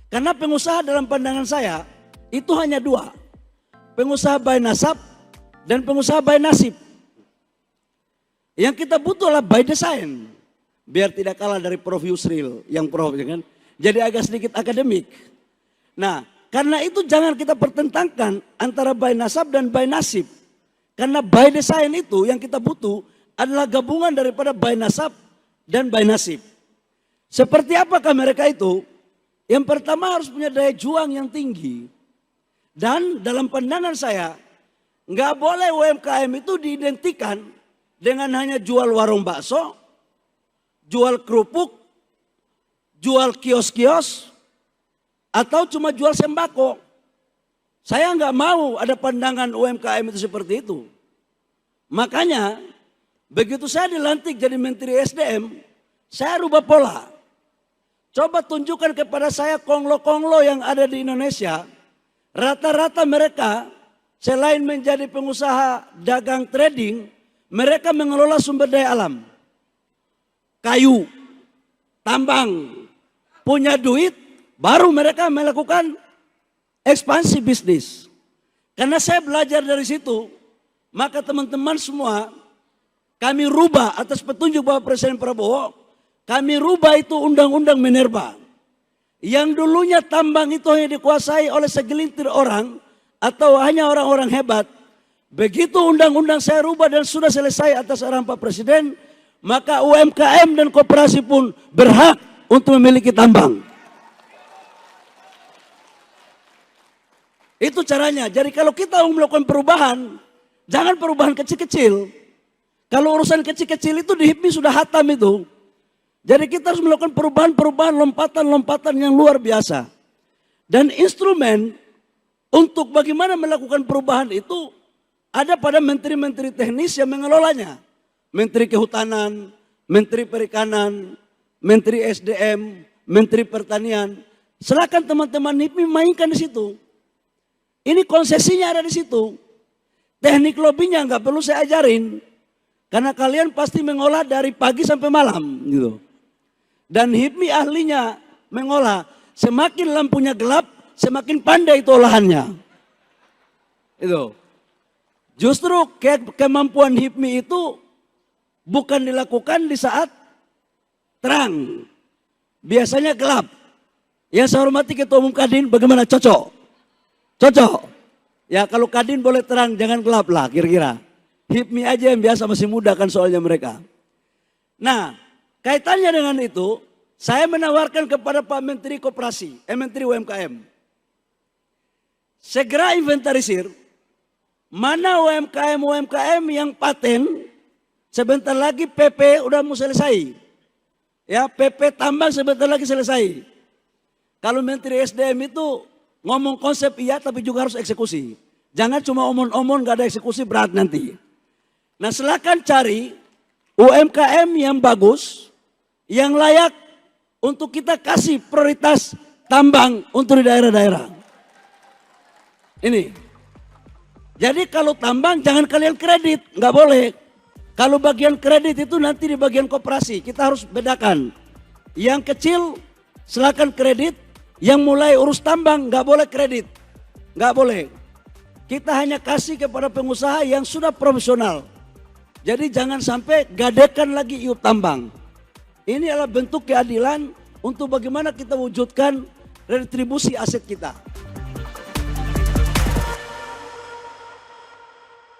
Karena pengusaha dalam pandangan saya itu hanya dua. Pengusaha by nasab dan pengusaha by nasib. Yang kita butuh adalah by design. Biar tidak kalah dari Prof. Yusril yang Prof. Kan? Jadi agak sedikit akademik. Nah, karena itu jangan kita pertentangkan antara by nasab dan by nasib. Karena by design itu yang kita butuh adalah gabungan daripada by nasab dan by nasib. Seperti apakah mereka itu? Yang pertama harus punya daya juang yang tinggi. Dan dalam pandangan saya, nggak boleh UMKM itu diidentikan dengan hanya jual warung bakso, jual kerupuk, jual kios-kios, atau cuma jual sembako. Saya nggak mau ada pandangan UMKM itu seperti itu. Makanya begitu saya dilantik jadi Menteri SDM, saya rubah pola. Coba tunjukkan kepada saya konglo-konglo yang ada di Indonesia. Rata-rata mereka selain menjadi pengusaha dagang trading, mereka mengelola sumber daya alam. Kayu, tambang, punya duit, baru mereka melakukan ekspansi bisnis. Karena saya belajar dari situ, maka teman-teman semua kami rubah atas petunjuk Bapak Presiden Prabowo. Kami rubah itu Undang-Undang Minerba. Yang dulunya tambang itu hanya dikuasai oleh segelintir orang atau hanya orang-orang hebat. Begitu undang-undang saya rubah dan sudah selesai atas arahan Pak Presiden, maka UMKM dan koperasi pun berhak untuk memiliki tambang. Itu caranya. Jadi kalau kita mau melakukan perubahan, jangan perubahan kecil-kecil. Kalau urusan kecil-kecil itu di HIPMI sudah hatam itu. Jadi kita harus melakukan perubahan-perubahan, lompatan-lompatan yang luar biasa. Dan instrumen untuk bagaimana melakukan perubahan itu ada pada menteri-menteri teknis yang mengelolanya. Menteri Kehutanan, Menteri Perikanan, Menteri SDM, Menteri Pertanian. Silakan teman-teman HIPMI mainkan di situ. Ini konsesinya ada di situ. Teknik lobbynya nggak perlu saya ajarin. Karena kalian pasti mengolah dari pagi sampai malam gitu. Dan HIPMI ahlinya mengolah. Semakin lampunya gelap, semakin pandai itu olahannya. Itu. Justru kemampuan HIPMI itu bukan dilakukan di saat terang. Biasanya gelap. Yang saya hormati Ketua Umum Kadin, bagaimana? Cocok? Cocok? Ya kalau Kadin boleh terang, jangan gelap lah kira-kira. HIPMI aja yang biasa masih muda kan soalnya mereka. Nah, kaitannya dengan itu, saya menawarkan kepada Pak Menteri Koperasi, Menteri UMKM. Segera inventarisir, mana UMKM yang paten, sebentar lagi PP udah mau selesai. Ya, PP tambang sebentar lagi selesai. Kalau Menteri SDM itu ngomong konsep iya tapi juga harus eksekusi. Jangan cuma omong-omong gak ada eksekusi, berat nanti. Nah silakan cari UMKM yang bagus, yang layak untuk kita kasih prioritas tambang untuk di daerah-daerah. Ini. Jadi kalau tambang jangan kalian kredit, nggak boleh. Kalau bagian kredit itu nanti di bagian koperasi, kita harus bedakan. Yang kecil silakan kredit, yang mulai urus tambang nggak boleh kredit, nggak boleh. Kita hanya kasih kepada pengusaha yang sudah profesional. Jadi jangan sampai gadekan lagi iup tambang. Ini adalah bentuk keadilan untuk bagaimana kita wujudkan retribusi aset kita.